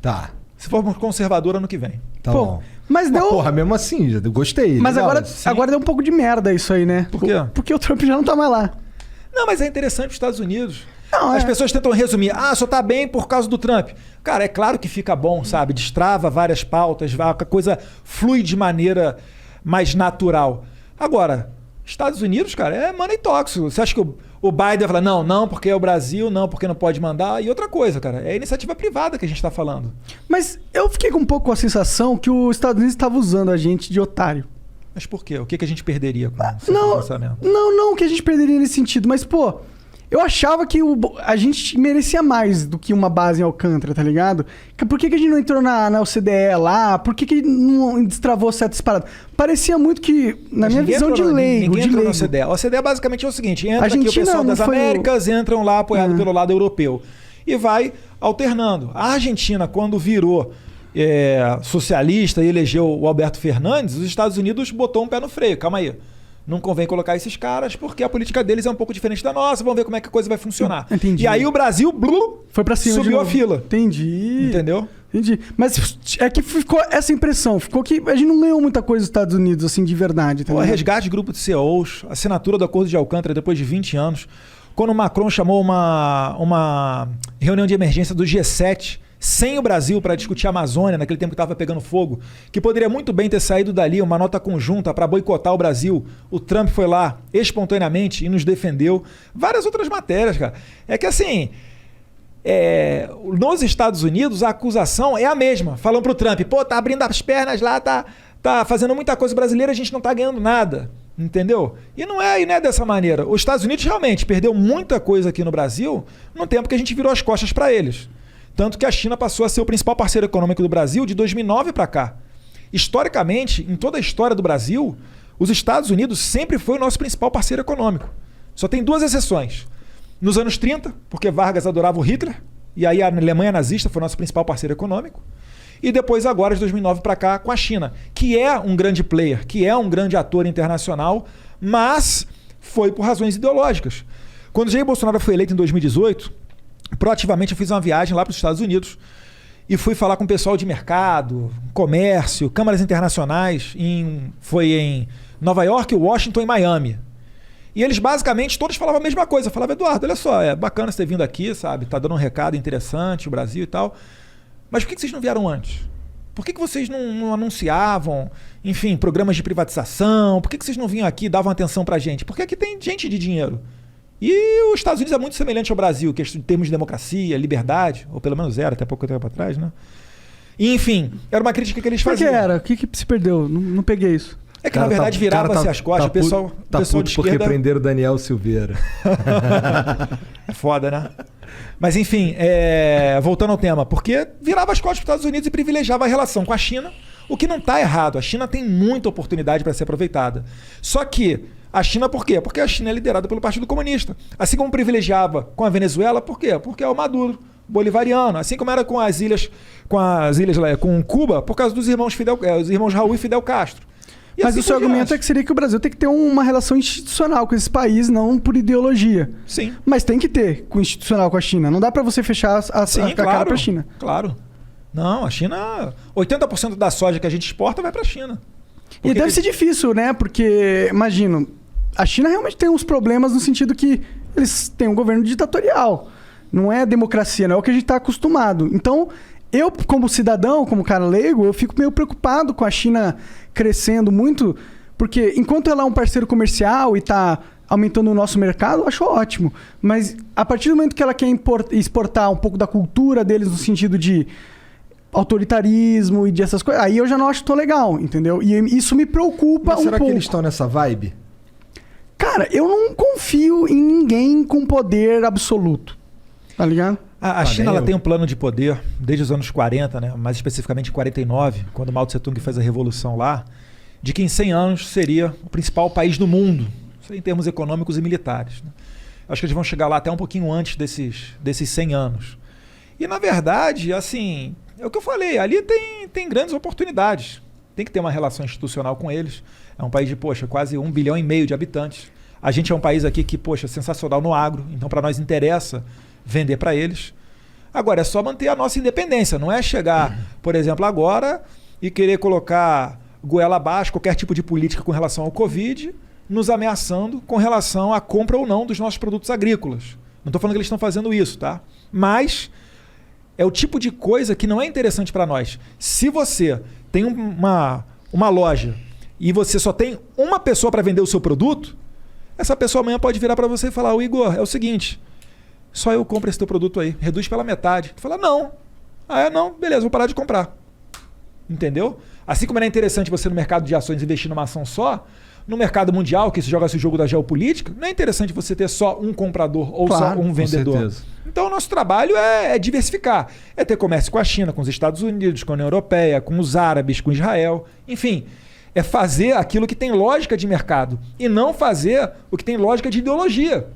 Tá. Se for conservador ano que vem. Tá Pô, bom. mas deu... Porra, mesmo assim, eu gostei. Mas legal. agora deu um pouco de merda isso aí, né? Por quê? Porque o Trump já não tá mais lá. Não, mas é interessante os Estados Unidos. Não, As é. pessoas tentam resumir. Só tá bem por causa do Trump. Cara, é claro que fica bom, sabe? Destrava várias pautas, a coisa flui de maneira mais natural. Agora, Estados Unidos, cara, é money talks. Você acha que o Biden vai falar, não, porque é o Brasil, não, porque não pode mandar. E outra coisa, cara, é a iniciativa privada que a gente tá falando. Mas eu fiquei com um pouco com a sensação que os Estados Unidos estavam usando a gente de otário. Mas por quê? O que a gente perderia com esse Não, pensamento? não que a gente perderia nesse sentido, mas, pô, eu achava que a gente merecia mais do que uma base em Alcântara, tá ligado? Por que a gente não entrou na OCDE lá? Por que não destravou certas paradas? Parecia muito que, na minha visão de leigo... Ninguém entrou na OCDE. A OCDE basicamente é o seguinte, entra aqui o pessoal das Américas, entram lá apoiado pelo lado europeu. E vai alternando. A Argentina, quando virou socialista e elegeu o Alberto Fernandes, os Estados Unidos botou um pé no freio. Calma aí. Não convém colocar esses caras porque a política deles é um pouco diferente da nossa. Vamos ver como é que a coisa vai funcionar. Entendi. E aí o Brasil foi pra cima, subiu a fila. Entendi. Entendeu? Entendi. Mas é que ficou essa impressão. Ficou que a gente não ganhou muita coisa dos Estados Unidos, assim, de verdade. Tá o resgate de grupo de CEOs, a assinatura do Acordo de Alcântara depois de 20 anos. Quando o Macron chamou uma reunião de emergência do G7 sem o Brasil para discutir a Amazônia, naquele tempo que estava pegando fogo, que poderia muito bem ter saído dali uma nota conjunta para boicotar o Brasil. O Trump foi lá espontaneamente e nos defendeu. Várias outras matérias, cara. É que assim, nos Estados Unidos a acusação é a mesma. Falam pro Trump, tá abrindo as pernas lá, tá fazendo muita coisa brasileira, a gente não tá ganhando nada. Entendeu? E não é dessa maneira. Os Estados Unidos realmente perdeu muita coisa aqui no Brasil no tempo que a gente virou as costas para eles. Tanto que a China passou a ser o principal parceiro econômico do Brasil de 2009 para cá. Historicamente, em toda a história do Brasil, os Estados Unidos sempre foi o nosso principal parceiro econômico. Só tem duas exceções. Nos anos 30, porque Vargas adorava o Hitler, e aí a Alemanha nazista foi o nosso principal parceiro econômico. E depois agora, de 2009 para cá, com a China, que é um grande player, que é um grande ator internacional, mas foi por razões ideológicas. Quando Jair Bolsonaro foi eleito em 2018... proativamente eu fiz uma viagem lá para os Estados Unidos e fui falar com o pessoal de mercado, comércio, câmaras internacionais, foi em Nova York, Washington e Miami. E eles basicamente todos falavam a mesma coisa. Falavam, Eduardo, olha só, é bacana você ter vindo aqui, sabe? Tá dando um recado interessante, o Brasil e tal. Mas por que vocês não vieram antes? Por que vocês não anunciavam, enfim, programas de privatização? Por que vocês não vinham aqui e davam atenção pra gente? Porque aqui tem gente de dinheiro. E os Estados Unidos é muito semelhante ao Brasil, que em termos de democracia, liberdade, ou pelo menos era até pouco tempo atrás, né? E, enfim, era uma crítica que eles faziam. Por que era? O que se perdeu? Não peguei isso. É que, na verdade, virava-se as costas. O pessoal puto de esquerda... porque prenderam o Daniel Silveira. É foda, né? Mas, enfim, voltando ao tema. Porque virava as costas para os Estados Unidos e privilegiava a relação com a China, o que não está errado. A China tem muita oportunidade para ser aproveitada. Só que a China, por quê? Porque a China é liderada pelo Partido Comunista. Assim como privilegiava com a Venezuela, por quê? Porque é o Maduro bolivariano. Assim como era com Cuba, por causa dos os irmãos Raul e Fidel Castro. E mas assim o seu argumento é que seria que o Brasil tem que ter uma relação institucional com esse país, não por ideologia. Sim. Mas tem que ter com institucional com a China. Não dá para você fechar a cara para a China. Claro. Não, a China... 80% da soja que a gente exporta vai para a China. E deve ser difícil, né? Porque, imagino, a China realmente tem uns problemas no sentido que eles têm um governo ditatorial. Não é democracia, não é o que a gente está acostumado. Então, eu, como cidadão, como cara leigo, eu fico meio preocupado com a China crescendo muito, porque enquanto ela é um parceiro comercial e está aumentando o nosso mercado, eu acho ótimo. Mas a partir do momento que ela quer exportar um pouco da cultura deles no sentido de autoritarismo e dessas coisas, aí eu já não acho tão legal, entendeu? E isso me preocupa um pouco. Será que eles estão nessa vibe? Cara, eu não confio em ninguém com poder absoluto. Tá ligado? A China ela tem um plano de poder desde os anos 40, né? Mais especificamente em 49, quando Mao Tse-tung fez a revolução lá, de que em 100 anos seria o principal país do mundo, em termos econômicos e militares. Né? Acho que eles vão chegar lá até um pouquinho antes desses 100 anos. E, na verdade, assim, é o que eu falei, ali tem grandes oportunidades. Tem que ter uma relação institucional com eles. É um país de, quase 1,5 bilhão de habitantes. A gente é um país aqui que, sensacional no agro, então para nós interessa vender para eles. Agora, é só manter a nossa independência. Não é chegar, por exemplo, agora e querer colocar goela abaixo qualquer tipo de política com relação ao Covid, nos ameaçando com relação à compra ou não dos nossos produtos agrícolas. Não estou falando que eles estão fazendo isso, tá? Mas é o tipo de coisa que não é interessante para nós. Se você tem uma loja e você só tem uma pessoa para vender o seu produto, essa pessoa amanhã pode virar para você e falar: "Ô Igor, é o seguinte, só eu compro esse teu produto aí, reduz pela metade." Tu fala: "Não." "Ah, é? Não, beleza, vou parar de comprar." Entendeu? Assim como era interessante você no mercado de ações investir numa ação só, no mercado mundial, que se joga esse jogo da geopolítica, não é interessante você ter só um comprador ou Claro, só um vendedor. certeza. Então o nosso trabalho é diversificar. É ter comércio com a China, com os Estados Unidos, com a União Europeia, com os árabes, com Israel. Enfim, é fazer aquilo que tem lógica de mercado e não fazer o que tem lógica de ideologia.